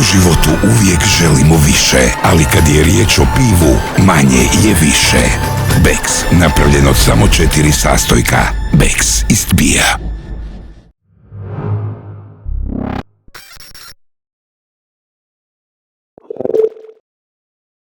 U životu uvijek želimo više, ali kad je riječ o pivu, manje je više. Beck, napravljen od samo 4 sastojka. Beck ist Bier.